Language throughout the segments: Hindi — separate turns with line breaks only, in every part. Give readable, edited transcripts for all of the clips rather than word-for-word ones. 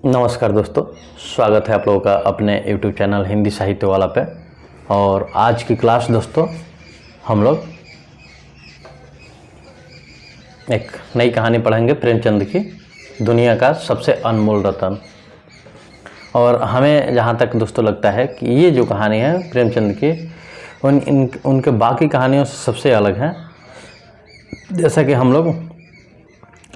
नमस्कार दोस्तों, स्वागत है आप लोगों का अपने YouTube चैनल हिंदी साहित्य वाला पे। और आज की क्लास दोस्तों हम लोग एक नई कहानी पढ़ेंगे प्रेमचंद की, दुनिया का सबसे अनमोल रतन। और हमें जहाँ तक दोस्तों लगता है कि ये जो कहानी है प्रेमचंद की उनके बाकी कहानियों से सबसे अलग है। जैसा कि हम लोग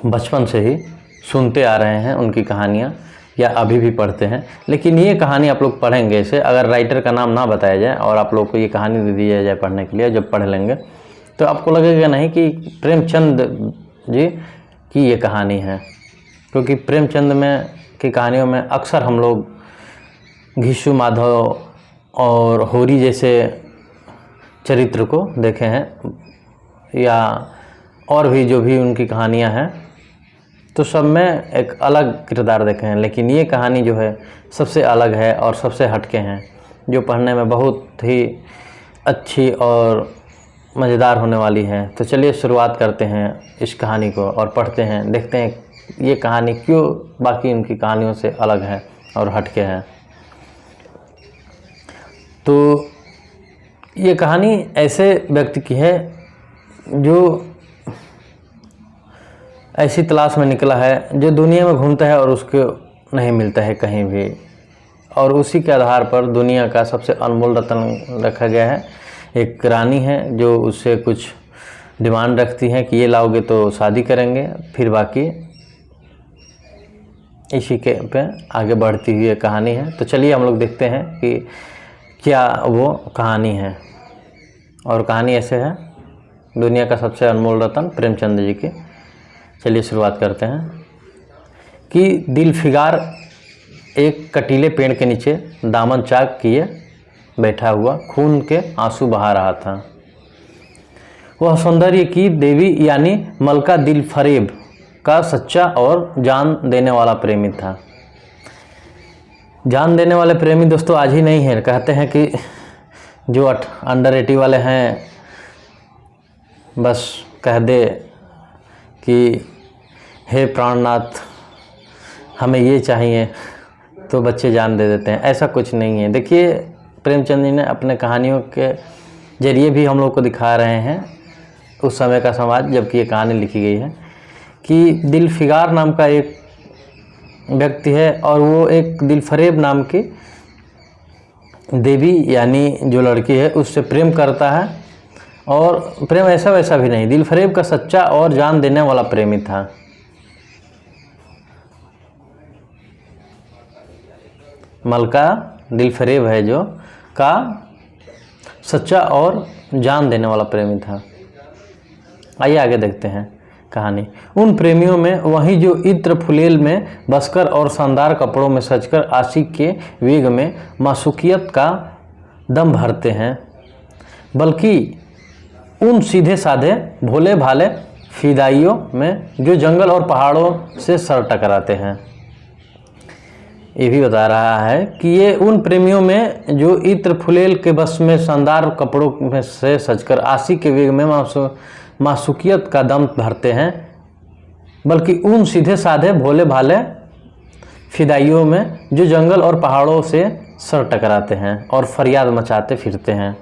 बचपन से ही सुनते आ रहे हैं उनकी कहानियाँ या अभी भी पढ़ते हैं, लेकिन ये कहानी आप लोग पढ़ेंगे इसे, अगर राइटर का नाम ना बताया जाए और आप लोग को ये कहानी दे दी जाए पढ़ने के लिए, जब पढ़ लेंगे तो आपको लगेगा नहीं कि प्रेमचंद जी की ये कहानी है। क्योंकि प्रेमचंद में की कहानियों में अक्सर हम लोग घीसू माधव और होरी जैसे चरित्र को देखे हैं, या और भी जो भी उनकी कहानियाँ हैं तो सब में एक अलग किरदार देखे हैं। लेकिन ये कहानी जो है सबसे अलग है और सबसे हटके हैं, जो पढ़ने में बहुत ही अच्छी और मज़ेदार होने वाली है। तो चलिए शुरुआत करते हैं इस कहानी को और पढ़ते हैं, देखते हैं ये कहानी क्यों बाकी उनकी कहानियों से अलग है और हटके है। तो ये कहानी ऐसे व्यक्ति की है जो ऐसी तलाश में निकला है, जो दुनिया में घूमता है और उसको नहीं मिलता है कहीं भी, और उसी के आधार पर दुनिया का सबसे अनमोल रत्न रखा गया है। एक रानी है जो उससे कुछ डिमांड रखती है कि ये लाओगे तो शादी करेंगे, फिर बाकी इसी के पे आगे बढ़ती हुई कहानी है। तो चलिए हम लोग देखते हैं कि क्या वो कहानी है। और कहानी ऐसे है, दुनिया का सबसे अनमोल रत्न प्रेमचंद जी की। चलिए शुरुआत करते हैं कि दिलफिगार एक कटीले पेड़ के नीचे दामन चाक किए बैठा हुआ खून के आंसू बहा रहा था। वह सौंदर्य की देवी यानी मलका दिलफरेब का सच्चा और जान देने वाला प्रेमी था। जान देने वाले प्रेमी दोस्तों आज ही नहीं है, कहते हैं कि जो अंडर 80 वाले हैं बस कह दे कि हे प्राणनाथ हमें ये चाहिए तो बच्चे जान दे देते हैं। ऐसा कुछ नहीं है। देखिए प्रेमचंद जी ने अपने कहानियों के जरिए भी हम लोग को दिखा रहे हैं उस समय का समाज, जबकि ये कहानी लिखी गई है कि दिलफिगार नाम का एक व्यक्ति है और वो एक दिलफरेब नाम की देवी यानी जो लड़की है उससे प्रेम करता है। और प्रेम ऐसा वैसा भी नहीं, दिलफरेब का सच्चा और जान देने वाला प्रेमी था। मलका दिलफरेब है जो का सच्चा और जान देने वाला प्रेमी था। आइए आगे देखते हैं कहानी। उन प्रेमियों में वही जो इत्र फुलेल में बसकर और शानदार कपड़ों में सजकर आशिक के वेग में मासूकियत का दम भरते हैं, बल्कि उन सीधे साधे भोले भाले फिदाइयों में जो जंगल और पहाड़ों से सर टकराते हैं। ये भी बता रहा है कि ये उन प्रेमियों में जो इत्र फुलेल के बस में शानदार कपड़ों में से सजकर आशिक के वेग में मासूकियत का दम भरते हैं, बल्कि उन सीधे साधे भोले भाले फिदाइयों में जो जंगल और पहाड़ों से सर टकराते हैं और फरियाद मचाते फिरते हैं।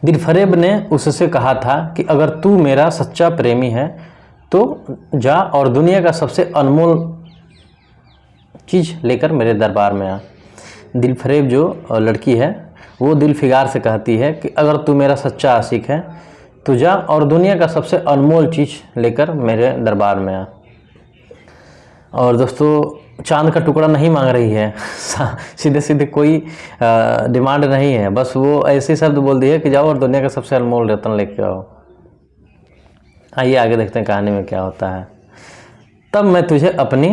दिलफरेब ने उससे कहा था कि अगर तू मेरा सच्चा प्रेमी है तो जा और दुनिया का सबसे अनमोल चीज़ लेकर मेरे दरबार में आ। दिलफरेब जो लड़की है वो दिलफिगार से कहती है कि अगर तू मेरा सच्चा आशिक है तो जा और दुनिया का सबसे अनमोल चीज़ लेकर मेरे दरबार में आ। और दोस्तों चांद का टुकड़ा नहीं मांग रही है, सीधे सीधे कोई डिमांड नहीं है, बस वो ऐसे शब्द बोल दिए कि जाओ और दुनिया का सबसे अनमोल रत्न लेके आओ। आइए आगे देखते हैं कहानी में क्या होता है। तब मैं तुझे अपनी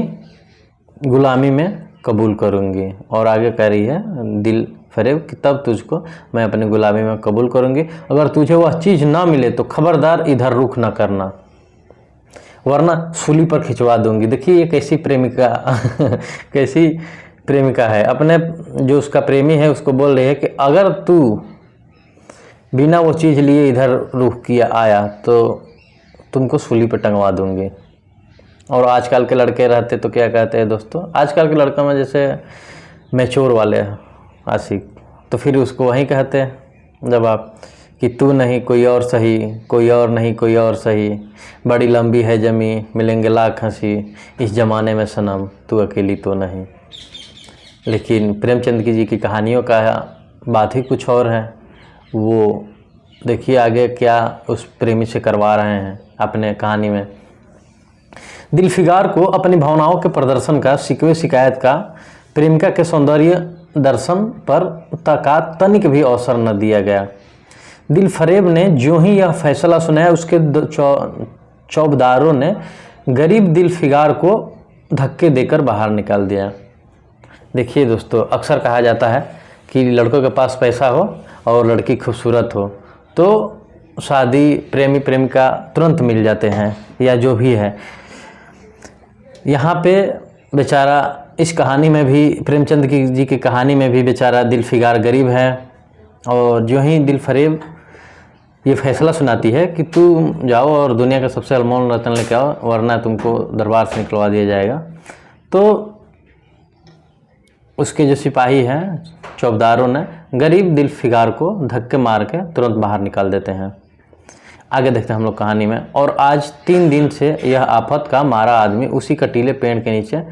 गुलामी में कबूल करूँगी। और आगे कह रही है दिलफरेब कि तब तुझको मैं अपनी गुलामी में कबूल करूँगी, अगर तुझे वह चीज़ ना मिले तो खबरदार इधर रुख ना करना, वरना सूली पर खिंचवा दूंगी। देखिए ये कैसी प्रेमिका कैसी प्रेमिका है, अपने जो उसका प्रेमी है उसको बोल रही है कि अगर तू बिना वो चीज़ लिए इधर रुख किया आया तो तुमको सूली पर टंगवा दूंगी। और आजकल के लड़के रहते तो क्या कहते हैं दोस्तों, आजकल के लड़कों में जैसे मैच्योर वाले आशिक, तो फिर उसको वही कहते हैं जवाब कि तू नहीं कोई और सही, कोई और नहीं कोई और सही, बड़ी लंबी है जमी मिलेंगे लाख हंसी, इस ज़माने में सनम तू अकेली तो नहीं। लेकिन प्रेमचंद जी की कहानियों का बात ही कुछ और है। वो देखिए आगे क्या उस प्रेमी से करवा रहे हैं अपने कहानी में। दिलफिगार को अपनी भावनाओं के प्रदर्शन का, शिकवे शिकायत का, प्रेमिका के सौंदर्य दर्शन पर तनिक भी अवसर न दिया गया। दिलफरेब ने जो ही यह फैसला सुनाया, उसके चौबदारों ने गरीब दिलफिगार को धक्के देकर बाहर निकाल दिया। देखिए दोस्तों, अक्सर कहा जाता है कि लड़कों के पास पैसा हो और लड़की खूबसूरत हो तो शादी प्रेमी प्रेमिका तुरंत मिल जाते हैं या जो भी है। यहाँ पे बेचारा इस कहानी में भी, प्रेमचंद जी की कहानी में भी बेचारा दिलफिगार गरीब है और जो ही दिलफरेब ये फैसला सुनाती है कि तू जाओ और दुनिया का सबसे अनमोल रत्न लेके आओ वरना तुमको दरबार से निकलवा दिया जाएगा, तो उसके जो सिपाही हैं चौबदारों ने गरीब दिलफिगार को धक्के मार के तुरंत बाहर निकाल देते हैं। आगे देखते हैं हम लोग कहानी में। और आज 3 दिन से यह आफत का मारा आदमी उसी कटीले पेड़ के नीचे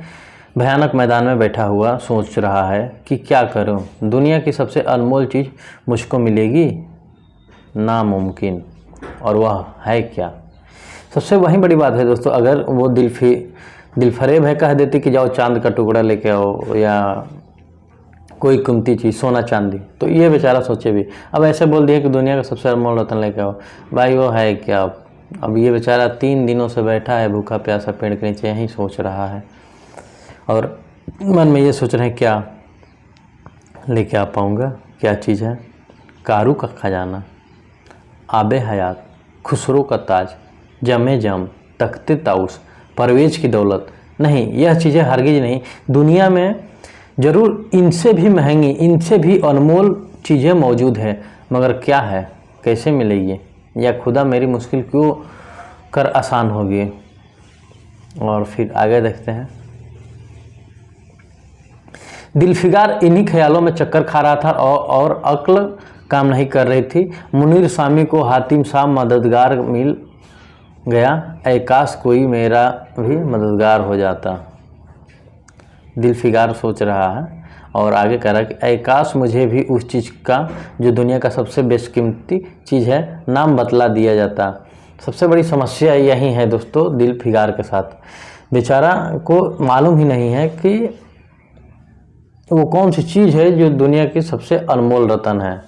भयानक मैदान में बैठा हुआ सोच रहा है कि क्या करूं, दुनिया की सबसे अनमोल चीज़ मुझको मिलेगी, नामुमकिन, और वह है क्या। सबसे वही बड़ी बात है दोस्तों, अगर वो दिलफरेब है कह देती कि जाओ चांद का टुकड़ा लेके आओ या कोई कीमती चीज़ सोना चांदी, तो ये बेचारा सोचे भी। अब ऐसे बोल दिया कि दुनिया का सबसे अनमोल रत्न लेके आओ, भाई वो है क्या। अब ये बेचारा 3 दिनों से बैठा है भूखा प्यासा पेड़ के नीचे, यही सोच रहा है और मन में ये सोच रहे हैं क्या लेके आ पाऊँगा, क्या चीज़ है। कारू का खजाना, आबे हयात, खुसरो का ताज, जमे जम, तख्ते ताउस, परवेज की दौलत, नहीं यह चीज़ें हरगिज नहीं। दुनिया में ज़रूर इनसे भी महंगी, इनसे भी अनमोल चीज़ें मौजूद है, मगर क्या है, कैसे मिलेगी, या खुदा मेरी मुश्किल क्यों कर आसान होगी। और फिर आगे देखते हैं। दिलफिगार इन्हीं ख्यालों में चक्कर खा रहा था और अक्ल काम नहीं कर रही थी। मुनीर सामी को हातिम सा मददगार मिल गया, ऐ काश कोई मेरा भी मददगार हो जाता। दिलफिगार सोच रहा है और आगे कह रहा है कि ऐ काश मुझे भी उस चीज़ का जो दुनिया का सबसे बेशकीमती चीज़ है नाम बतला दिया जाता। सबसे बड़ी समस्या यही है दोस्तों दिलफिगार के साथ, बेचारा को मालूम ही नहीं है कि वो कौन सी चीज़ है जो दुनिया की सबसे अनमोल रत्न है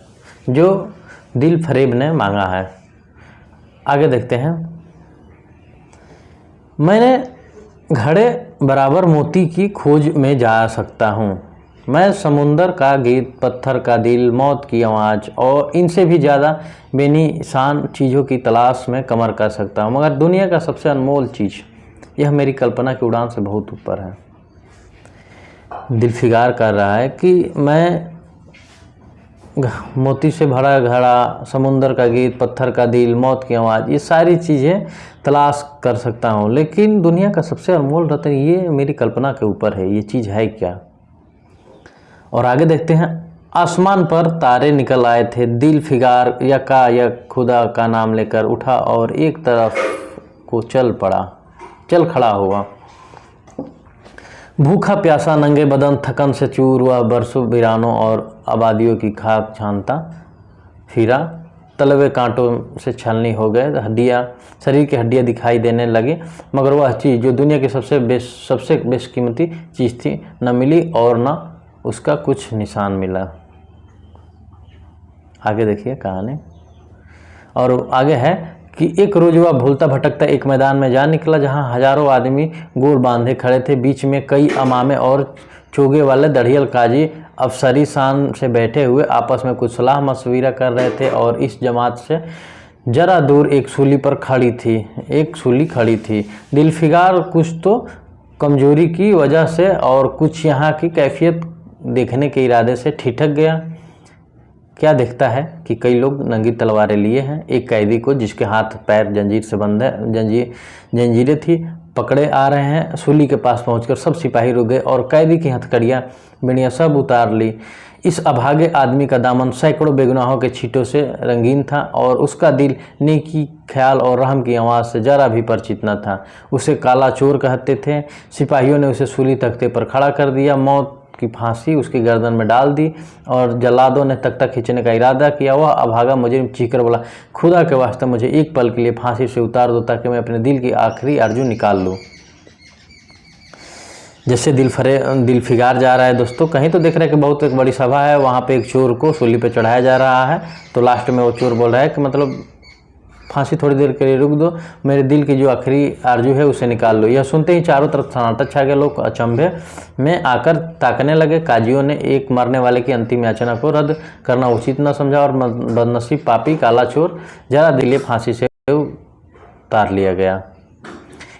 जो दिलफरेब ने मांगा है। आगे देखते हैं। मैंने घड़े बराबर मोती की खोज में जा सकता हूँ, मैं समुंदर का गीत, पत्थर का दिल, मौत की आवाज़ और इनसे भी ज़्यादा बेनिशान चीज़ों की तलाश में कमर कर सकता हूँ, मगर दुनिया का सबसे अनमोल चीज़ यह मेरी कल्पना की उड़ान से बहुत ऊपर है। दिलफिगार कर रहा है कि मैं मोती से भरा घड़ा, समुंदर का गीत, पत्थर का दिल, मौत की आवाज़, ये सारी चीज़ें तलाश कर सकता हूँ, लेकिन दुनिया का सबसे अनमोल रत्न ये मेरी कल्पना के ऊपर है, ये चीज़ है क्या। और आगे देखते हैं। आसमान पर तारे निकल आए थे। दिलफिगार या खुदा का नाम लेकर उठा और एक तरफ को चल खड़ा हुआ। भूखा प्यासा, नंगे बदन, थकन से चूर हुआ, बरसों वीरानों और आबादियों की खाक छानता फिरा। तलवे कांटों से छलनी हो गए, हड्डियाँ, शरीर की हड्डियाँ दिखाई देने लगी, मगर वह चीज़ जो दुनिया की सबसे बेशकीमती चीज़ थी न मिली और न उसका कुछ निशान मिला। आगे देखिए कहानी। और आगे है कि एक रोज वह भूलता भटकता एक मैदान में जा निकला जहां हजारों आदमी गोल बांधे खड़े थे। बीच में कई अमामे और चोगे वाले दढ़ियल काजी अफसरी शान से बैठे हुए आपस में कुछ सलाह मशविरा कर रहे थे और इस जमात से जरा दूर एक सूली खड़ी थी। दिलफिगार कुछ तो कमजोरी की वजह से और कुछ यहाँ की कैफियत देखने के इरादे से ठिठक गया। क्या देखता है कि कई लोग नंगी तलवारें लिए हैं। एक कैदी को जिसके हाथ पैर जंजीर से बंधे जंजीरें थी पकड़े आ रहे हैं। सूली के पास पहुंचकर सब सिपाही रुक गए और कैदी की हथकड़ियाँ बिड़ियाँ सब उतार ली। इस अभागे आदमी का दामन सैकड़ों बेगुनाहों के छींटों से रंगीन था और उसका दिल नेकी, ख्याल और रहम की आवाज़ से जरा भी परिचित न था। उसे काला चोर कहते थे। सिपाहियों ने उसे सूली तख्ते पर खड़ा कर दिया, मौत की फांसी उसकी गर्दन में डाल दी और जल्लादों ने तख्ता खींचने का इरादा किया। वह अभागा मुजरिम चीखकर बोला, खुदा के वास्ते मुझे एक पल के लिए फांसी से उतार दो ताकि मैं अपने दिल की आखिरी आरजू निकाल लूँ। जैसे दिल फिगार जा रहा है दोस्तों, कहीं तो देख रहे हैं कि बहुत एक बड़ी सभा है, वहाँ पे एक चोर को सूली पे चढ़ाया जा रहा है। तो लास्ट में वो चोर बोल रहा है कि मतलब फांसी थोड़ी देर के लिए रुक दो, मेरे दिल की जो आखिरी आरजू है उसे निकाल लो। यह सुनते ही चारों तरफ सन्नाटा छा गया। लोग अचंभे में आकर ताकने लगे। काजियों ने एक मरने वाले की अंतिम याचना को रद्द करना उचित न समझा और बदनसीब पापी काला चोर जरा दिले फांसी से उतार लिया गया।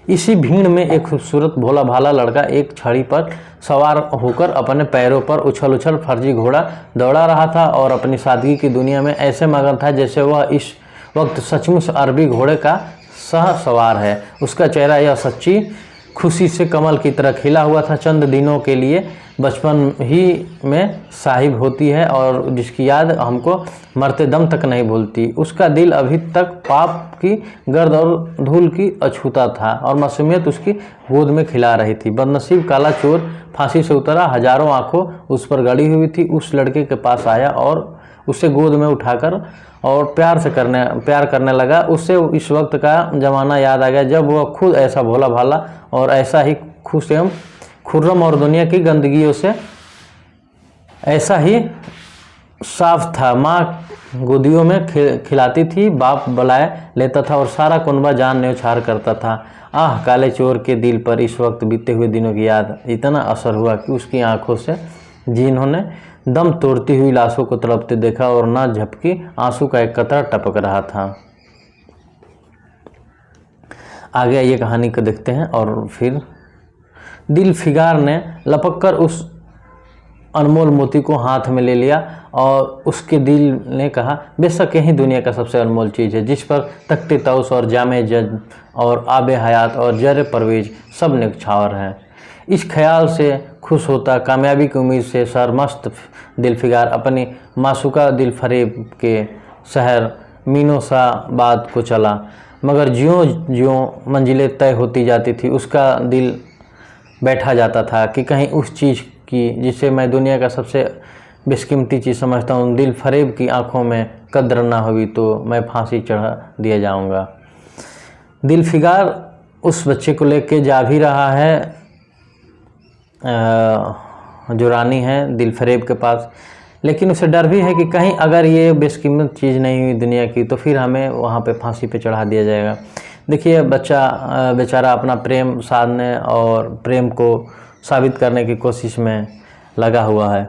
इसी भीड़ में एक खूबसूरत भोला भाला लड़का एक छड़ी पर सवार होकर अपने पैरों पर उछल उछल फर्जी घोड़ा दौड़ा रहा था और अपनी सादगी की दुनिया में ऐसे मगन था जैसे वह इस वक्त सचमुच अरबी घोड़े का सह सवार है। उसका चेहरा यह सच्ची खुशी से कमल की तरह खिला हुआ था। चंद दिनों के लिए बचपन ही में साहिब होती है और जिसकी याद हमको मरते दम तक नहीं भूलती। उसका दिल अभी तक पाप की गर्द और धूल की अछूता था और मासूमियत उसकी गोद में खिला रही थी। बदनसीब काला चोर फांसी से उतरा, हजारों आंखों उस पर गड़ी हुई थी। उस लड़के के पास आया और उसे गोद में उठाकर और प्यार करने लगा। उससे इस वक्त का ज़माना याद आ गया जब वह खुद ऐसा भोला भाला और ऐसा ही खुश एवं खुर्रम और दुनिया की गंदगियों से ऐसा ही साफ था। माँ गोदियों में खिलाती थी, बाप बुलाए लेता था और सारा कुनबा जान न्यौछावर करता था। आह, काले चोर के दिल पर इस वक्त बीते हुए दिनों की याद इतना असर हुआ कि उसकी आंखों से जिन्होंने दम तोड़ती हुई लाशों को तड़पते देखा और ना झपकी आंसू का एक कतरा टपक रहा था। आगे ये कहानी को देखते हैं। और फिर दिल फिगार ने लपक कर उस अनमोल मोती को हाथ में ले लिया और उसके दिल ने कहा, बेशक यही दुनिया का सबसे अनमोल चीज़ है जिस पर तख्ते तौस और जामे जज और आबे हयात और जर परवेज सब न्यौछावर है। इस ख्याल से खुश होता, कामयाबी की उम्मीद से सरमस्त दिल फिगार अपनी मासूका दिल फरेब के शहर मीनोसाबाद को चला। मगर ज्यों ज्यों मंजिलें तय होती जाती थी उसका दिल बैठा जाता था कि कहीं उस चीज़ की जिसे मैं दुनिया का सबसे बेशकीमती चीज़ समझता हूँ दिल फरेब की आंखों में कद्र ना हुई तो मैं फांसी चढ़ा दिया जाऊँगा। दिल फिगार उस बच्चे को लेके जा भी रहा है जो रानी है दिल फरेब के पास, लेकिन उसे डर भी है कि कहीं अगर ये बेशकीमत चीज़ नहीं हुई दुनिया की तो फिर हमें वहाँ पे फांसी पे चढ़ा दिया जाएगा। देखिए बच्चा बेचारा अपना प्रेम साधने और प्रेम को साबित करने की कोशिश में लगा हुआ है।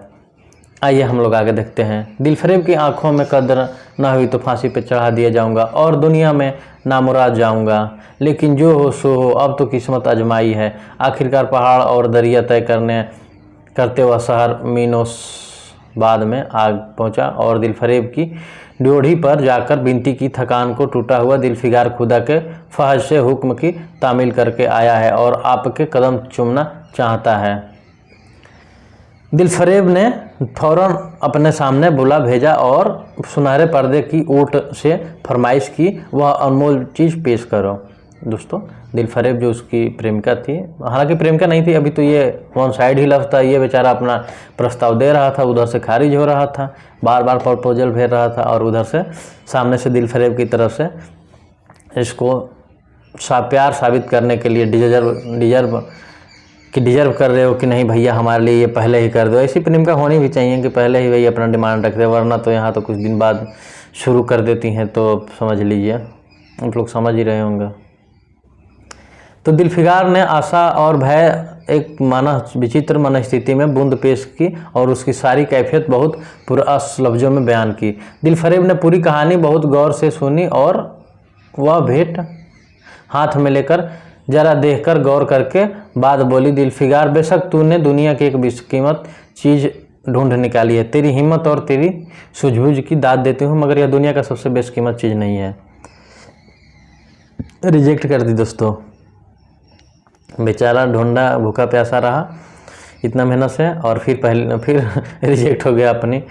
आइए हम लोग आगे देखते हैं। दिल फरेब की आंखों में कद्र ना हुई तो फांसी पे चढ़ा दिया जाऊंगा और दुनिया में नामुराद जाऊंगा, लेकिन जो हो सो हो, अब तो किस्मत आजमाई है। आखिरकार पहाड़ और दरिया तय करते हुआ शहर मीनोसाबाद में आग पहुंचा और दिल फरेब की ड्योढ़ी पर जाकर विनती की। थकान को टूटा हुआ दिल फिगार खुदा के फहज से हुक्म की तामील करके आया है और आपके कदम चूमना चाहता है। दिल फरेब ने फौरन अपने सामने बुला भेजा और सुनहरे पर्दे की ओट से फरमाइश की, वह अनमोल चीज़ पेश करो। दोस्तों दिल फरेब जो उसकी प्रेमिका थी, हालांकि प्रेमिका नहीं थी, अभी तो ये वन साइड ही लव था। ये बेचारा अपना प्रस्ताव दे रहा था, उधर से खारिज हो रहा था, बार बार प्रपोजल भेज रहा था और उधर से सामने से दिल फरेब की तरफ से इसको प्यार साबित करने के लिए डिजर्व कर रहे हो कि नहीं भैया हमारे लिए ये पहले ही कर दो। ऐसी प्रेमिका होनी भी चाहिए कि पहले ही वही अपना डिमांड रख दे, वरना तो यहाँ तो कुछ दिन बाद शुरू कर देती हैं। तो समझ लीजिए, आप लोग समझ ही रहे होंगे। तो दिल फिगार ने आशा और भय एक विचित्र मन स्थिति में बूंद पेश की और उसकी सारी कैफियत बहुत पुरअस लफ्ज़ों में बयान की। दिल फरेब ने पूरी कहानी बहुत गौर से सुनी और वह भेंट हाथ में लेकर जरा देखकर गौर करके बाद बोली, दिल फिगार बेशक तूने दुनिया की एक बेशकीमत चीज़ ढूंढ निकाली है, तेरी हिम्मत और तेरी सूझबूझ की दाद देती हूँ, मगर यह दुनिया का सबसे बेशकीमत चीज़ नहीं है। रिजेक्ट कर दी दोस्तों। बेचारा ढूंढा भूखा प्यासा रहा इतना मेहनत से, और फिर रिजेक्ट हो गया अपनी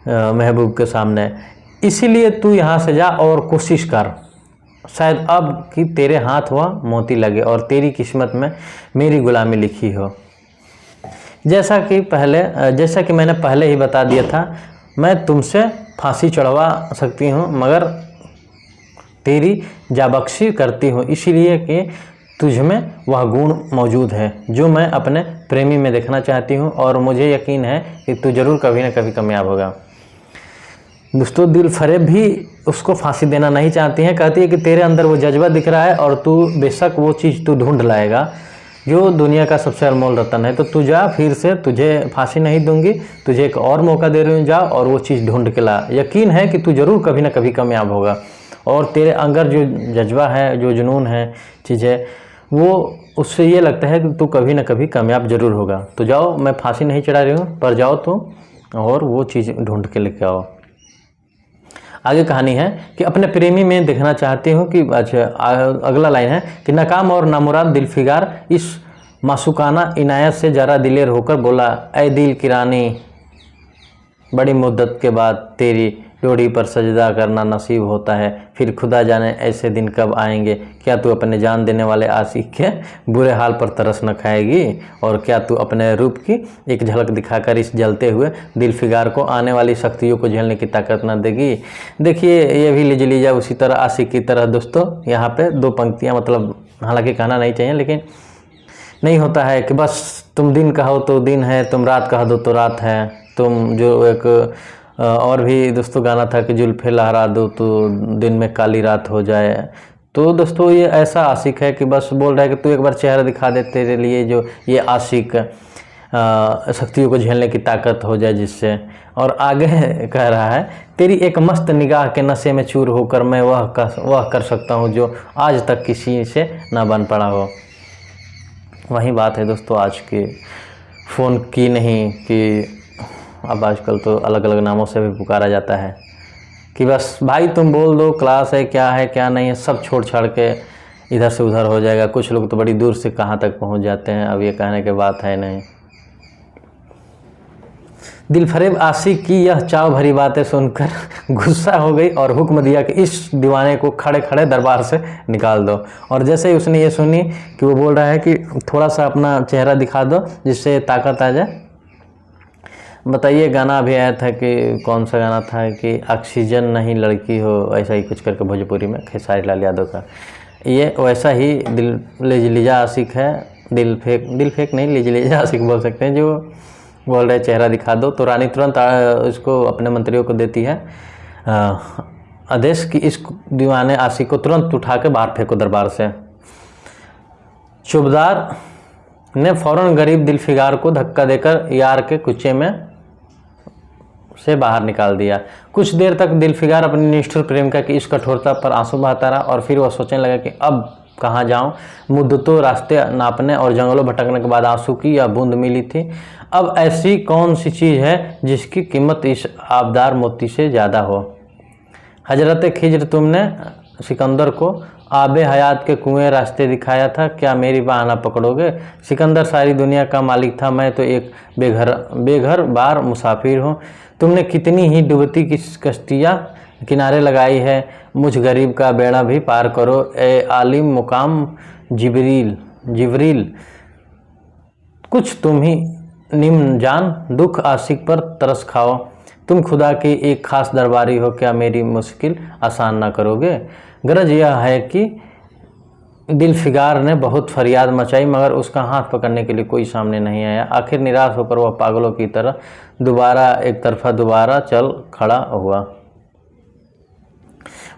महबूब के सामने। इसीलिए तू यहाँ से जा और कोशिश कर, शायद अब कि तेरे हाथ हुआ मोती लगे और तेरी किस्मत में मेरी गुलामी लिखी हो। जैसा कि मैंने पहले ही बता दिया था, मैं तुमसे फांसी चढ़वा सकती हूँ मगर तेरी जाबख्शी करती हूँ, इसीलिए कि तुझ में वह गुण मौजूद है जो मैं अपने प्रेमी में देखना चाहती हूँ, और मुझे यकीन है कि तू ज़रूर कभी ना कभी कामयाब होगा। दोस्तों, दिलफरेब भी उसको फांसी देना नहीं चाहती है, कहती है कि तेरे अंदर वो जज्बा दिख रहा है और तू बेशक वो चीज़ तू ढूंढ लाएगा जो दुनिया का सबसे अनमोल रतन है। तो तू जा, फिर से तुझे फांसी नहीं दूंगी, तुझे एक और मौका दे रही हूँ, जा और वो चीज़ ढूंढ के ला। यकीन है कि तू ज़रूर कभी ना कभी कामयाब होगा, और तेरे अंदर जो जज्बा है, जो जुनून है, चीज़ है, वो उससे ये लगता है कि तू कभी ना कभी कामयाब ज़रूर होगा। तो जाओ, मैं फांसी नहीं चढ़ा रही हूँ, पर जाओ तुम और वो चीज़ ढूंढ के लेके आओ। आगे कहानी है कि अपने प्रेमी में देखना चाहती हूँ कि, अच्छा अगला लाइन है कि नाकाम और नामुराद दिलफिगार इस मासूकाना इनायत से जरा दिलेर होकर बोला, ऐ दिल की रानी, बड़ी मुद्दत के बाद तेरी डोरी पर सजदा करना नसीब होता है, फिर खुदा जाने ऐसे दिन कब आएंगे। क्या तू अपने जान देने वाले आशिक के बुरे हाल पर तरस न खाएगी, और क्या तू अपने रूप की एक झलक दिखाकर इस जलते हुए दिलफिगार को आने वाली शक्तियों को झेलने की ताकत न देगी। देखिए, ये भी लीजिए लीजा उसी तरह आशिक की तरह। दोस्तों, यहाँ पे 2 पंक्तियाँ, मतलब हालांकि कहना नहीं चाहिए, लेकिन नहीं होता है कि बस तुम दिन कहो तो दिन है, तुम रात कह दो तो रात है, तुम जो एक और भी दोस्तों गाना था कि जुल्फ़े लहरा दो तो दिन में काली रात हो जाए। तो दोस्तों, ये ऐसा आशिक है कि बस बोल रहा है कि तू एक बार चेहरा दिखा दे, तेरे लिए जो ये आशिक शक्तियों को झेलने की ताकत हो जाए जिससे। और आगे कह रहा है, तेरी एक मस्त निगाह के नशे में चूर होकर मैं वह कर सकता हूँ जो आज तक किसी से ना बन पड़ा हो। वही बात है दोस्तों आज के फ़ोन की, नहीं कि अब आजकल तो अलग अलग नामों से भी पुकारा जाता है कि बस भाई तुम बोल दो, क्लास है, क्या है क्या नहीं है, सब छोड़ छाड़ के इधर से उधर हो जाएगा। कुछ लोग तो बड़ी दूर से कहाँ तक पहुँच जाते हैं, अब ये कहने के बात है नहीं। दिलफरेब आशिक की यह चाव भरी बातें सुनकर गुस्सा हो गई और हुक्म दिया कि इस दीवाने को खड़े खड़े दरबार से निकाल दो। और जैसे ही उसने ये सुनी कि वो बोल रहा है कि थोड़ा सा अपना चेहरा दिखा दो जिससे ताकत आ जाए। बताइए, गाना भी आया था कि कौन सा गाना था कि ऑक्सीजन नहीं लड़की हो, ऐसा ही कुछ करके भोजपुरी में, खेसारी लाल यादव का। ये वैसा ही लीजा आशिक है, दिल फेक नहीं, लीजा आशिक बोल सकते हैं, जो बोल रहे चेहरा दिखा दो। तो रानी तुरंत इसको अपने मंत्रियों को देती है आदेश कि इस दीवाने आशिक को तुरंत उठा के बाहर फेंको दरबार से। सूबेदार ने फौरन गरीब दिलफिगार को धक्का देकर यार के कुचे में से बाहर निकाल दिया। कुछ देर तक दिलफिगार अपनी निष्ठुर प्रेमिका की इस कठोरता पर आंसू बहाता रहा, और फिर वह सोचने लगा कि अब कहाँ जाऊँ। मुद्दतों रास्ते नापने और जंगलों भटकने के बाद आंसू की यह बूंद मिली थी। अब ऐसी कौन सी चीज़ है जिसकी कीमत इस आबदार मोती से ज़्यादा हो। हजरत खिज्र, तुमने सिकंदर को आबे हयात के कुएं रास्ते दिखाया था, क्या मेरी बाह ना पकड़ोगे। सिकंदर सारी दुनिया का मालिक था, मैं तो एक बेघर बार मुसाफिर हूँ। तुमने कितनी ही डूबती की कश्तियाँ किनारे लगाई है, मुझ गरीब का बेड़ा भी पार करो। ए आलिम मुकाम जिबरील, कुछ तुम ही निम्न जान, दुख आशिक पर तरस खाओ। तुम खुदा की एक खास दरबारी हो, क्या मेरी मुश्किल आसान ना करोगे। गरज यह है कि दिलफिगार ने बहुत फरियाद मचाई, मगर उसका हाथ पकड़ने के लिए कोई सामने नहीं आया। आखिर निराश होकर वह पागलों की तरह एक तरफा दोबारा चल खड़ा हुआ।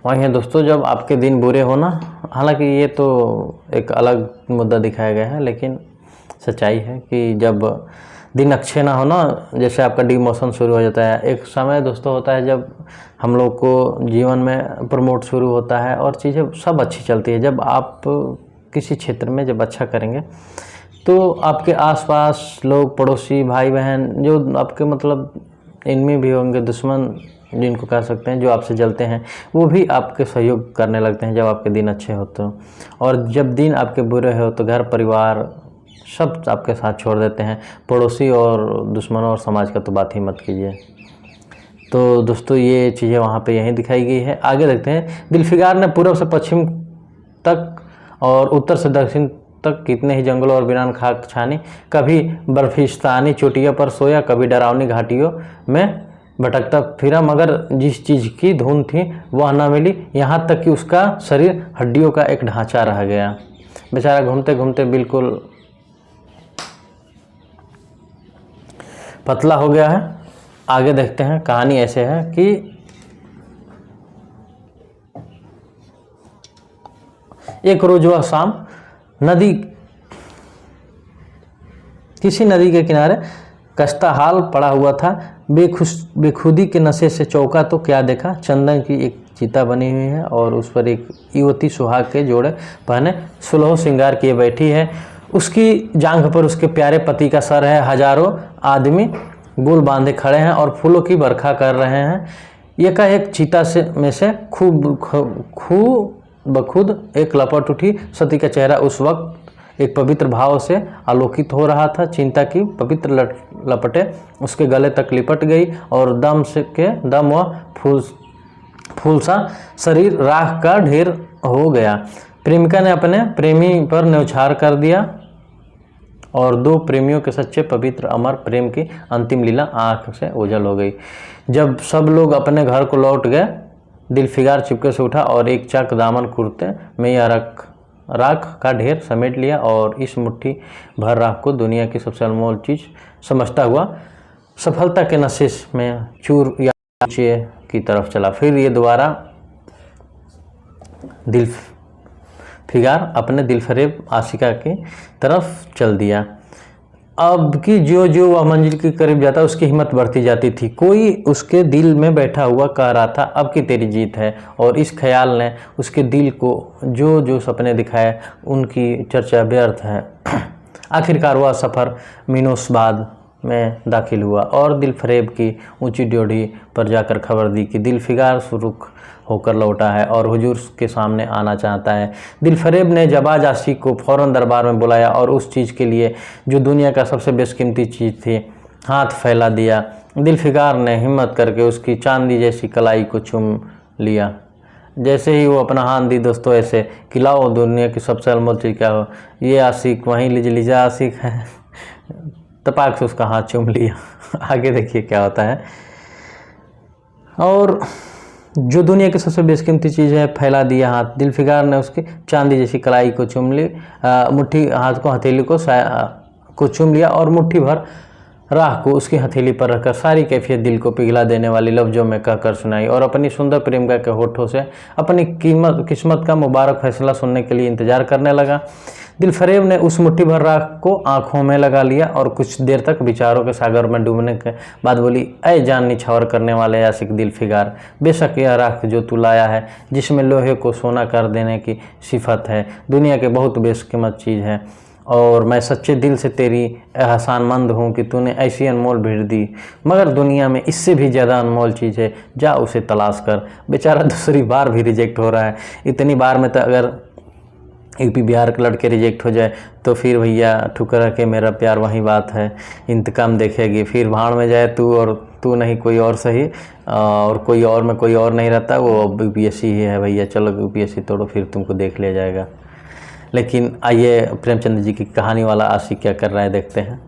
वही है दोस्तों, जब आपके दिन बुरे हो ना, हालांकि ये तो एक अलग मुद्दा दिखाया गया है, लेकिन सच्चाई है कि जब दिन अच्छे ना हो ना, जैसे आपका डिमोशन शुरू हो जाता है। एक समय दोस्तों होता है जब हम लोग को जीवन में प्रमोट शुरू होता है और चीज़ें सब अच्छी चलती है। जब आप किसी क्षेत्र में जब अच्छा करेंगे तो आपके आसपास लोग, पड़ोसी, भाई बहन, जो आपके मतलब इनमें भी होंगे, दुश्मन जिनको कह सकते हैं, जो आपसे जलते हैं, वो भी आपके सहयोग करने लगते हैं जब आपके दिन अच्छे होते हो। और जब दिन आपके बुरे हो तो घर परिवार सब आपके साथ छोड़ देते हैं। पड़ोसी और दुश्मनों और समाज का तो बात ही मत कीजिए। तो दोस्तों ये चीज़ें वहाँ पे यहीं दिखाई गई है। आगे देखते हैं। दिलफिगार ने पूर्व से पश्चिम तक और उत्तर से दक्षिण तक कितने ही जंगलों और वीरान खाक छानी, कभी बर्फिस्तानी चोटियों पर सोया, कभी डरावनी घाटियों में भटकता फिरा, मगर जिस चीज़ की धुन थी वह न मिली, यहाँ तक कि उसका शरीर हड्डियों का एक ढांचा रह गया। बेचारा घूमते घूमते बिल्कुल पतला हो गया है। आगे देखते हैं। कहानी ऐसे है कि एक रोज वह शाम किसी नदी के किनारे कश्ता हाल पड़ा हुआ था। बेखुदी के नशे से चौंका तो क्या देखा, चंदन की एक चिता बनी हुई है और उस पर एक युवती सुहाग के जोड़े पहने सुलहो श्रृंगार किए बैठी है। उसकी जांघ पर उसके प्यारे पति का सर है। हजारों आदमी गुल बांधे खड़े हैं और फूलों की बरखा कर रहे हैं। एकाएक चिता में से खूब बखुद एक लपट उठी। सती का चेहरा उस वक्त एक पवित्र भाव से आलोकित हो रहा था। चिंता की पवित्र लपटें उसके गले तक लिपट गई और दम वह फूल सा शरीर राख का ढेर हो गया। प्रेमिका ने अपने प्रेमी पर न्यौछावर कर दिया और दो प्रेमियों के सच्चे पवित्र अमर प्रेम की अंतिम लीला आँख से ओझल हो गई। जब सब लोग अपने घर को लौट गए, दिलफिगार चुपके से उठा और एक चाक दामन कुर्ते में यह राख का ढेर समेट लिया और इस मुट्ठी भर राख को दुनिया की सबसे अनमोल चीज़ समझता हुआ सफलता के नशे में चूर या नीचे की तरफ चला। फिर ये दोबारा दिलफिगार अपने दिलफरेब आशिका की तरफ चल दिया। अब की जो वह मंजिल के करीब जाता उसकी हिम्मत बढ़ती जाती थी। कोई उसके दिल में बैठा हुआ कह रहा था, अब की तेरी जीत है। और इस ख्याल ने उसके दिल को जो सपने दिखाए उनकी चर्चा व्यर्थ है। आखिरकार वह सफ़र मिनोसबाद में दाखिल हुआ और दिलफरेब की ऊंची ड्योढ़ी पर जाकर खबर दी कि दिलफिगार सुरुख होकर लौटा है और हुजूर के सामने आना चाहता है। दिलफरेब ने जबाज आशिक को फौरन दरबार में बुलाया और उस चीज़ के लिए जो दुनिया का सबसे बेशकीमती चीज़ थी हाथ फैला दिया। दिलफिगार ने हिम्मत करके उसकी चांदी जैसी कलाई को चूम लिया। जैसे ही वो अपना हाथ दी दोस्तों, ऐसे कि लाओ दुनिया की सबसे अनमोल चीज़ क्या हो, ये आशिक वहीं लीजा आशिक है। तपाक से उसका हाथ चूम लिया। आगे देखिए क्या होता है। और जो दुनिया की सबसे बेशकीमती चीज़ है फैला दिया हाथ। दिलफिगार ने उसकी चांदी जैसी कलाई को चूम ली, मुट्ठी हाथ को हथेली को चूम लिया और मुट्ठी भर राह को उसकी हथेली पर रखकर सारी कैफियत दिल को पिघला देने वाली लफ्ज़ों में कहकर सुनाई और अपनी सुंदर प्रेमिका के होठों से अपनी किस्मत का मुबारक फैसला सुनने के लिए इंतजार करने लगा। दिलफरेब ने उस मुट्ठी भर राख को आंखों में लगा लिया और कुछ देर तक विचारों के सागर में डूबने के बाद बोली, ऐ जान निछावर करने वाले आशिक दिलफिगार, बेशक यह राख जो तू लाया है, जिसमें लोहे को सोना कर देने की सिफत है, दुनिया के बहुत बेशकीमत चीज़ है और मैं सच्चे दिल से तेरी एहसानमंद हूँ कि तूने ऐसी अनमोल भेंट दी, मगर दुनिया में इससे भी ज़्यादा अनमोल चीज़ है, जा उसे तलाश कर। बेचारा दूसरी बार भी रिजेक्ट हो रहा है। इतनी बार में तो अगर यूपी बिहार के लड़के रिजेक्ट हो जाए तो फिर भैया ठुकरा के मेरा प्यार वही बात है, इंतकाम देखेगी। फिर भाड़ में जाए तू और तू नहीं कोई और सही, और कोई और में कोई और नहीं रहता, वो यूपीएससी ही है भैया, चलो यूपीएससी तोड़ो फिर तुमको देख लिया जाएगा। लेकिन आइए प्रेमचंद जी की कहानी वाला आशिक क्या कर रहा है देखते हैं।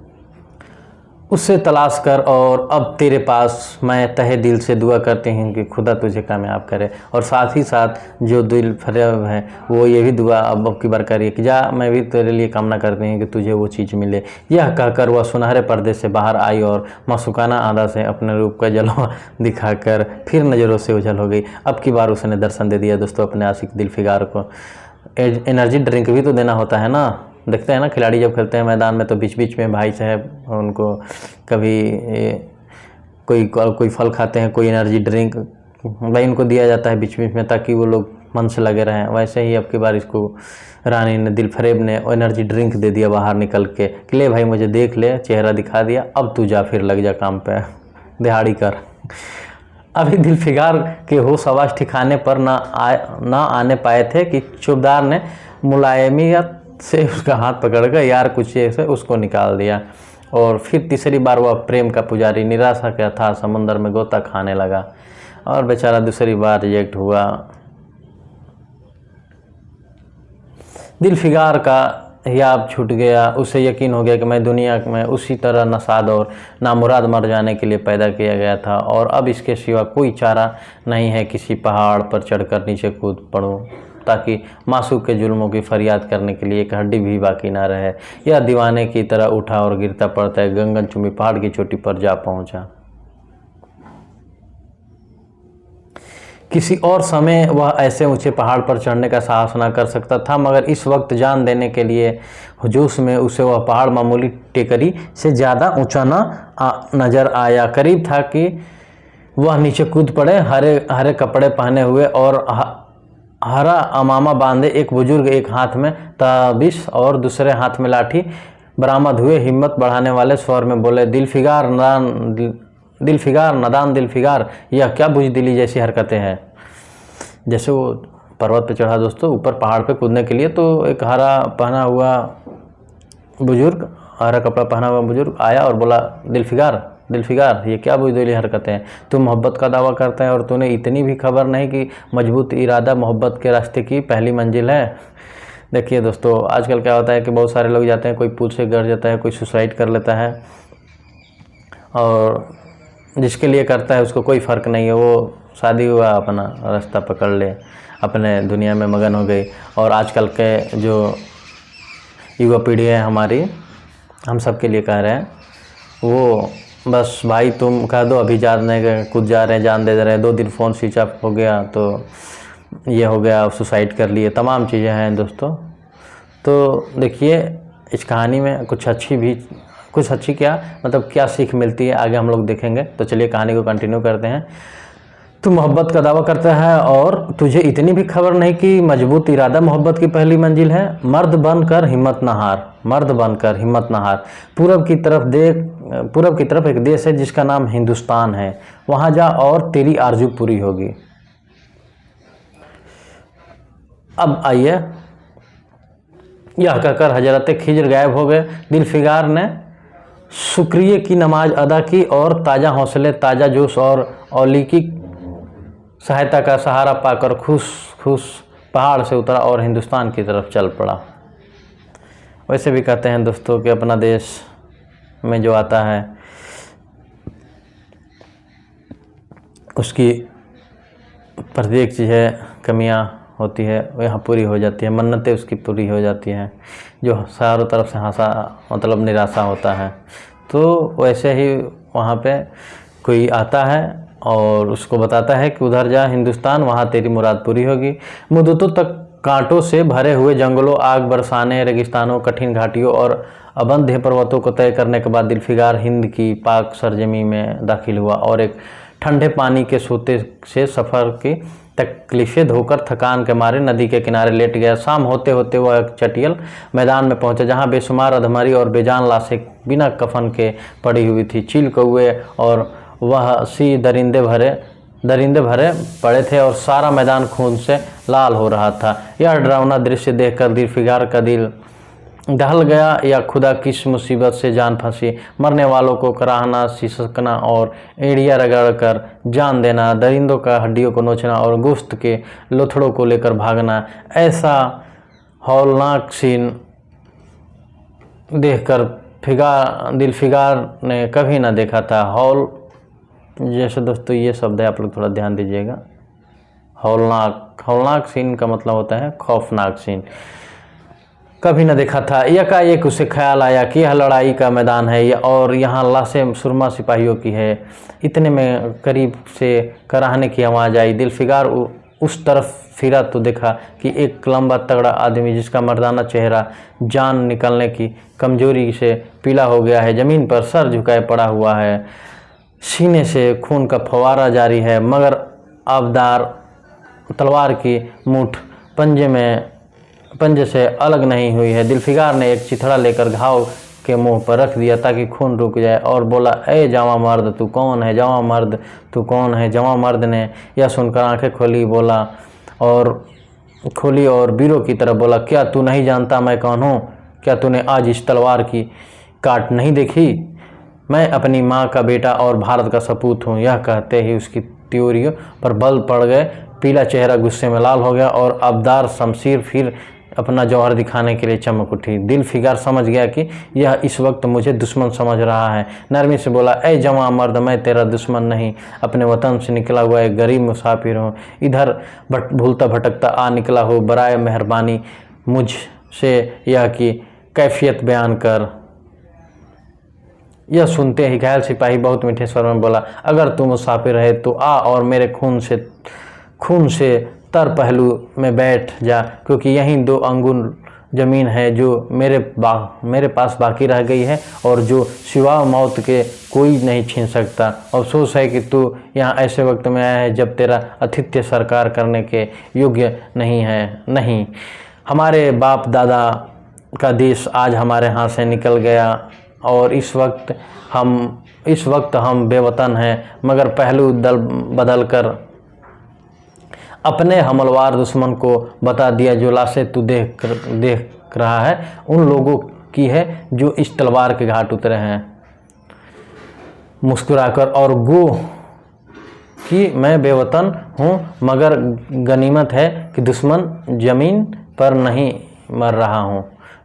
उससे तलाश कर और अब तेरे पास मैं तहे दिल से दुआ करती हूँ कि खुदा तुझे कामयाब करे, और साथ ही साथ जो दिलफरेब है वो ये भी दुआ अब की बार करिए कि जा मैं भी तेरे लिए कामना करती हूँ कि तुझे वो चीज़ मिले। यह कहकर वह सुनहरे पर्दे से बाहर आई और मासूकाना आदा से अपने रूप का जलवा दिखाकर फिर नज़रों से उछल हो गई। अब की बार उसने दर्शन दे दिया दोस्तों अपने आशिक दिलफिगार को। एनर्जी ड्रिंक भी तो देना होता है ना, देखते हैं ना खिलाड़ी जब खेलते हैं मैदान में तो बीच बीच में भाई साहब उनको कभी कोई फल खाते हैं, कोई एनर्जी ड्रिंक भाई उनको दिया जाता है बीच बीच में ताकि वो लोग मन से लगे रहें। वैसे ही अब की बार इसको रानी ने दिलफरेब ने एनर्जी ड्रिंक दे दिया बाहर निकल के कि ले भाई मुझे देख ले, चेहरा दिखा दिया, अब तू जा फिर लग जा काम पे, दिहाड़ी कर। अभी दिलफिगार के होश आवाज ठिकाने पर ना आने पाए थे कि चौकीदार ने मुलायमियत से उसका हाथ पकड़कर यार कुचिए से उसको निकाल दिया। और फिर तीसरी बार वह प्रेम का पुजारी निराशा का था समुंदर में गोता खाने लगा और बेचारा दूसरी बार रिजेक्ट हुआ। दिलफिगार का हियाब छूट गया। उसे यकीन हो गया कि मैं दुनिया में उसी तरह नसाद और नामुराद मर जाने के लिए पैदा किया गया था और अब इसके सिवा कोई चारा नहीं है किसी पहाड़ पर चढ़कर नीचे कूद पड़ूं ताकि मासूक के जुल्मों की फरियाद करने के लिए एक हड्डी भी बाकी ना रहे। यह दीवाने की तरह उठा और गिरता पड़ता है गगनचुंबी पहाड़ की चोटी पर जा पहुंचा। किसी और समय वह ऐसे ऊंचे पहाड़ पर चढ़ने का साहस ना कर सकता था, मगर इस वक्त जान देने के लिए हुजूस में उसे वह पहाड़ मामूली टेकरी से ज़्यादा ऊंचा नज़र आया। करीब था कि वह नीचे कूद पड़े। हरे हरे कपड़े पहने हुए और हरा अमामा बांधे एक बुजुर्ग, एक हाथ में ताबिश और दूसरे हाथ में लाठी, बरामद हुए। हिम्मत बढ़ाने वाले स्वर में बोले, दिलफिगार नादान दिलफिगार, यह क्या बुज़दिली जैसी हरकतें हैं। जैसे वो पर्वत पे चढ़ा दोस्तों ऊपर पहाड़ पे कूदने के लिए, तो एक हरा पहना हुआ बुजुर्ग, हरा कपड़ा पहना हुआ बुजुर्ग आया और बोला, दिलफिगार ये क्या बुज़दिली हरकतें हैं। तुम मोहब्बत का दावा करते हैं और तूने इतनी भी खबर नहीं कि मजबूत इरादा मोहब्बत के रास्ते की पहली मंजिल है। देखिए दोस्तों, आजकल क्या होता है कि बहुत सारे लोग जाते हैं, कोई पुल से गिर जाता है, कोई सुसाइड कर लेता है और जिसके लिए करता है उसको कोई फ़र्क नहीं है, वो शादी हुआ अपना रास्ता पकड़ ले, अपने दुनिया में मगन हो गई। और आजकल के जो युवा पीढ़ी है हमारी, हम सब के लिए कह रहे हैं, वो बस भाई तुम कह दो अभी जाने कूद जा रहे हैं, जान दे रहे हैं, 2 दिन फ़ोन स्विच ऑफ हो गया तो ये हो गया, सुसाइड कर लिए, तमाम चीज़ें हैं दोस्तों। तो देखिए इस कहानी में कुछ अच्छी क्या मतलब क्या सीख मिलती है आगे हम लोग देखेंगे। तो चलिए कहानी को कंटिन्यू करते हैं। तू मोहब्बत का दावा करता है और तुझे इतनी भी खबर नहीं कि मजबूत इरादा मोहब्बत की पहली मंजिल है। मर्द बनकर हिम्मत न हार। पूरब की तरफ एक देश है जिसका नाम हिंदुस्तान है, वहाँ जा और तेरी आरज़ू पूरी होगी। अब आइए, यह कहकर हजरत खिजर गायब हो गए। दिलफिगार ने शुक्रिया की नमाज अदा की और ताज़ा हौसले, ताज़ा जोश और औलिकी सहायता का सहारा पाकर खुश पहाड़ से उतरा और हिंदुस्तान की तरफ चल पड़ा। वैसे भी कहते हैं दोस्तों कि अपना देश में जो आता है उसकी प्रत्येक चीज़ें कमियां होती है वो यहाँ पूरी हो जाती है, मन्नतें उसकी पूरी हो जाती हैं, जो चारों तरफ से निराशा होता है। तो वैसे ही वहाँ पे कोई आता है और उसको बताता है कि उधर जा हिंदुस्तान, वहाँ तेरी मुराद पूरी होगी। मुद्दतों तक कांटों से भरे हुए जंगलों, आग बरसाने रेगिस्तानों, कठिन घाटियों और अबंध्य पर्वतों को तय करने के बाद दिलफिगार हिंद की पाक सरजमी में दाखिल हुआ और एक ठंडे पानी के सोते से सफ़र की तकलीफ़ें धोकर थकान के मारे नदी के किनारे लेट गया। शाम होते होते वह एक चटियल मैदान में पहुंचा जहां बेशुमार अधमरी और बेजान लाशें बिना कफन के पड़ी हुई थी। चील कौए और वह सी दरिंदे भरे पड़े थे और सारा मैदान खून से लाल हो रहा था। यह डरावना दृश्य देखकर दिलफिगार का दिल दहल गया। या खुदा किस मुसीबत से जान फंसी, मरने वालों को कराहना, सिसकना और एड़िया रगड़ कर जान देना, दरिंदों का हड्डियों को नोचना और गोश्त के लोथड़ों को लेकर भागना, ऐसा हौलनाक सीन देखकर दिलफिगार ने कभी ना देखा था। हौल जैसे दोस्तों ये शब्द है, आप लोग थोड़ा ध्यान दीजिएगा। हौलनाक सीन का मतलब होता है खौफनाक सीन, कभी न देखा था। एकाएक उसे ख्याल आया कि यह लड़ाई का मैदान है और यहाँ लाशें सुरमा सिपाहियों की है। इतने में करीब से कराहने की आवाज़ आई। दिलफिगार उस तरफ फिरा तो देखा कि एक लंबा तगड़ा आदमी जिसका मर्दाना चेहरा जान निकलने की कमजोरी से पीला हो गया है, ज़मीन पर सर झुकाए पड़ा हुआ है, सीने से खून का फवारा जारी है, मगर आबदार तलवार की मूठ पंजे से अलग नहीं हुई है। दिलफिगार ने एक चिथड़ा लेकर घाव के मुंह पर रख दिया ताकि खून रुक जाए और बोला, ए जवां मर्द तू कौन है, जवां मर्द तू कौन है। जवां मर्द ने यह सुनकर आंखें खोली और वीरों की तरफ बोला, क्या तू नहीं जानता मैं कौन हूँ? क्या तूने आज इस तलवार की काट नहीं देखी? मैं अपनी माँ का बेटा और भारत का सपूत हूँ। यह कहते ही उसकी त्योरियों पर बल पड़ गए। पीला चेहरा गुस्से में लाल हो गया और अब्दार शमशीर फिर अपना जौहर दिखाने के लिए चमक उठी। दिलफिकार समझ गया कि यह इस वक्त मुझे दुश्मन समझ रहा है। नरमी से बोला, ए जवां मर्द, मैं तेरा दुश्मन नहीं, अपने वतन से निकला हुआ एक गरीब मुसाफिर हूँ। इधर भूलता भटकता आ निकला हूँ। बराए मेहरबानी मुझसे यह की कैफियत बयान कर। यह सुनते ही घायल सिपाही बहुत मीठे स्वर में बोला, अगर तू मुसाफिर है तो आ और मेरे खून से तर पहलू में बैठ जा, क्योंकि यहीं 2 अंगुल ज़मीन है जो मेरे पास बाकी रह गई है और जो सिवा मौत के कोई नहीं छीन सकता। अफसोस है कि तू यहाँ ऐसे वक्त में आया है जब तेरा आतिथ्य सरकार करने के योग्य नहीं है। नहीं, हमारे बाप दादा का देश आज हमारे हाथ से निकल गया और इस वक्त हम बेवतन हैं, मगर पहलू बदल कर अपने हमलवार दुश्मन को बता दिया। जो लाशें तू देख रहा है उन लोगों की है जो इस तलवार के घाट उतरे हैं। मुस्कुराकर और गो कि मैं बेवतन हूँ, मगर गनीमत है कि दुश्मन जमीन पर नहीं मर रहा हूँ।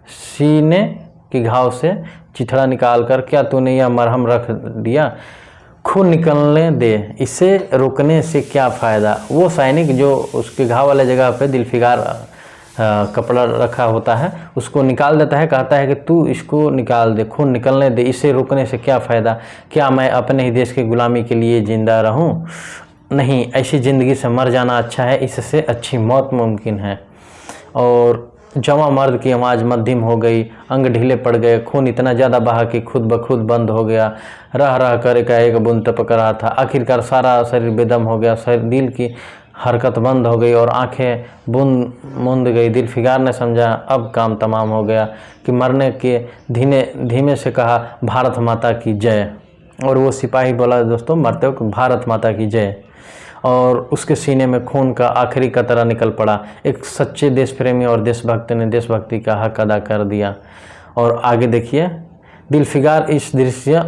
सीने के घाव से चिथड़ा निकालकर, क्या तूने यह मरहम रख दिया? खून निकलने दे, इसे रोकने से क्या फ़ायदा? वो सैनिक जो उसके घाव वाले जगह पे दिलफिकार कपड़ा रखा होता है उसको निकाल देता है, कहता है कि तू इसको निकाल दे, खून निकलने दे, इसे रोकने से क्या फ़ायदा? क्या मैं अपने ही देश की गुलामी के लिए जिंदा रहूं? नहीं, ऐसी ज़िंदगी से मर जाना अच्छा है, इससे अच्छी मौत मुमकिन है। और जवां मर्द की आवाज़ मध्यम हो गई, अंग ढीले पड़ गए, खून इतना ज़्यादा बहा कि खुद ब खुद बंद हो गया। रह कर एक बूंद टपक रहा था। आखिरकार सारा शरीर बेदम हो गया, दिल की हरकत बंद हो गई और आंखें मूंद गई। दिलफिकार ने समझा अब काम तमाम हो गया कि मरने के धीमे से कहा, भारत माता की जय। और वो सिपाही बोला, दोस्तों मरते हो भारत माता की जय। और उसके सीने में खून का आखिरी कतरा निकल पड़ा। एक सच्चे देश प्रेमी और देशभक्त ने देशभक्ति का हक अदा कर दिया। और आगे देखिए, दिलफिकार इस दृश्य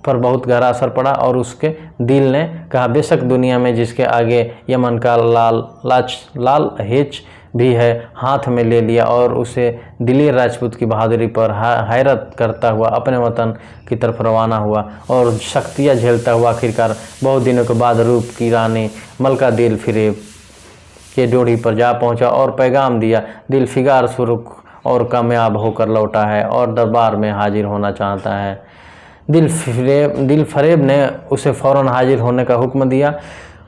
पर बहुत गहरा असर पड़ा और उसके दिल ने कहा, बेशक दुनिया में जिसके आगे यमन का लाल हेच भी है हाथ में ले लिया और उसे दिलेर राजपूत की बहादुरी पर हैरत करता हुआ अपने वतन की तरफ रवाना हुआ और शक्तियाँ झेलता हुआ आखिरकार बहुत दिनों के बाद रूप की रानी मलका दिलफरेब के डोरी पर जा पहुंचा और पैगाम दिया, दिलफिकार सुरुख और कामयाब होकर लौटा है और दरबार में हाजिर होना चाहता है। दिलफरेब ने उसे फ़ौरन हाजिर होने का हुक्म दिया।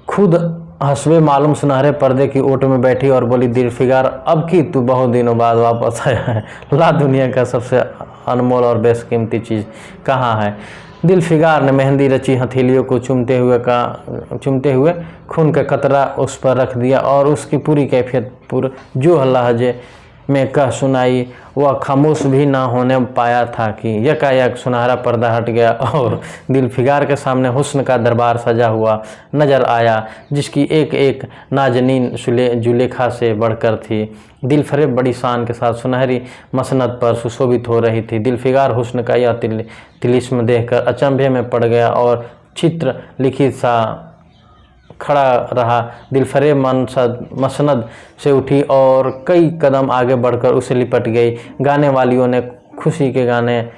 खुद हस्बे मालूम सुनहरे पर्दे की ओट में बैठी और बोली, दिलफिकार अब की तू बहुत दिनों बाद वापस आया है, ला दुनिया का सबसे अनमोल और बेशकीमती चीज़ कहाँ है? दिलफिकार ने मेहंदी रची हथेलियों को चूमते हुए खून का कतरा उस पर रख दिया और उसकी पूरी कैफियत जो लहजे में कह सुनाई वह खामोश भी ना होने पाया था कि यकायक सुनहरा पर्दा हट गया और दिलफिकार के सामने हुस्न का दरबार सजा हुआ नजर आया, जिसकी एक एक नाजनीन जुलेखा से बढ़कर थी। दिलफरेब बड़ी शान के साथ सुनहरी मसनद पर सुशोभित हो रही थी। दिलफिकार हुस्न का यह तिलिस्म देखकर अचंभे में पड़ गया और चित्र लिखित सा खड़ा रहा। दिलफरेब मसनद से उठी और कई कदम आगे बढ़कर उसे लिपट गई। गाने वालियों ने खुशी के गाने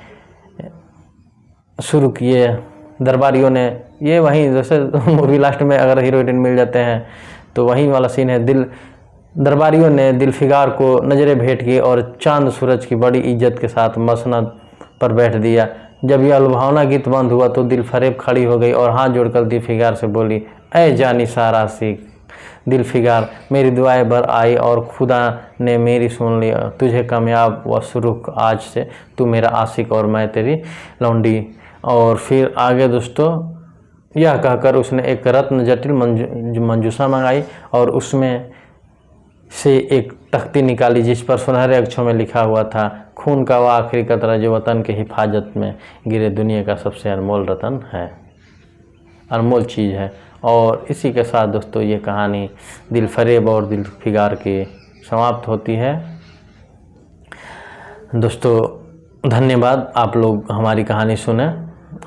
शुरू किए। दरबारियों ने, ये वहीं जैसे मूवी लास्ट में अगर हीरो हीरोइन मिल जाते हैं तो वहीं वाला सीन है। दरबारियों ने दिलफिकार को नज़रें भेंट की और चांद सूरज की बड़ी इज्जत के साथ मसनद पर बैठ दिया। जब यह लुभावना गीत बंद हुआ तो दिलफरेब खड़ी हो गई और हाथ जोड़कर दिलफिकार से बोली, ऐ जानी सारा सीख, दिलफिकार मेरी दुआएं बर आई और खुदा ने मेरी सुन ली। तुझे कामयाब व सुरुख, आज से तू मेरा आशिक और मैं तेरी लौंडी। और फिर आगे दोस्तों यह कहकर उसने एक रत्न जटिल मंजूसा मंगाई और उसमें से एक तख्ती निकाली जिस पर सुनहरे अक्षरों में लिखा हुआ था, खून का वो आखिरी कतरा जो वतन के हिफाजत में गिरे दुनिया का सबसे अनमोल रतन है, अनमोल चीज़ है। और इसी के साथ दोस्तों ये कहानी दिल फरेब और दिल फिगार के समाप्त होती है। दोस्तों धन्यवाद, आप लोग हमारी कहानी सुने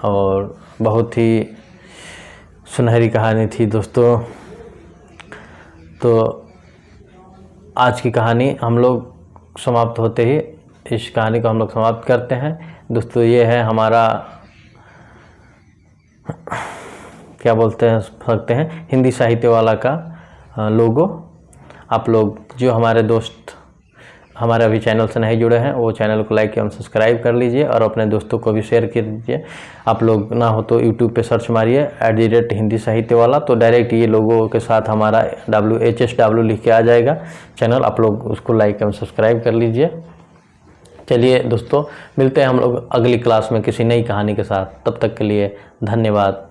और बहुत ही सुनहरी कहानी थी दोस्तों। तो आज की कहानी हम लोग समाप्त होते ही इस कहानी को हम लोग समाप्त करते हैं दोस्तों। ये है हमारा क्या बोलते हैं सकते हैं हिंदी साहित्य वाला का लोगो। आप लोग जो हमारे दोस्त हमारे अभी चैनल से नहीं जुड़े हैं वो चैनल को लाइक एवं सब्सक्राइब कर लीजिए और अपने दोस्तों को भी शेयर कर दीजिए। आप लोग ना हो तो यूट्यूब पे सर्च मारिए @हिंदी साहित्य वाला, तो डायरेक्ट ये लोगों के साथ हमारा WHSW लिख के आ जाएगा चैनल। आप लोग उसको लाइक एवं सब्सक्राइब कर लीजिए। चलिए दोस्तों मिलते हैं हम लोग अगली क्लास में किसी नई कहानी के साथ। तब तक के लिए धन्यवाद।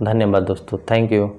धन्यवाद दोस्तों, थैंक यू।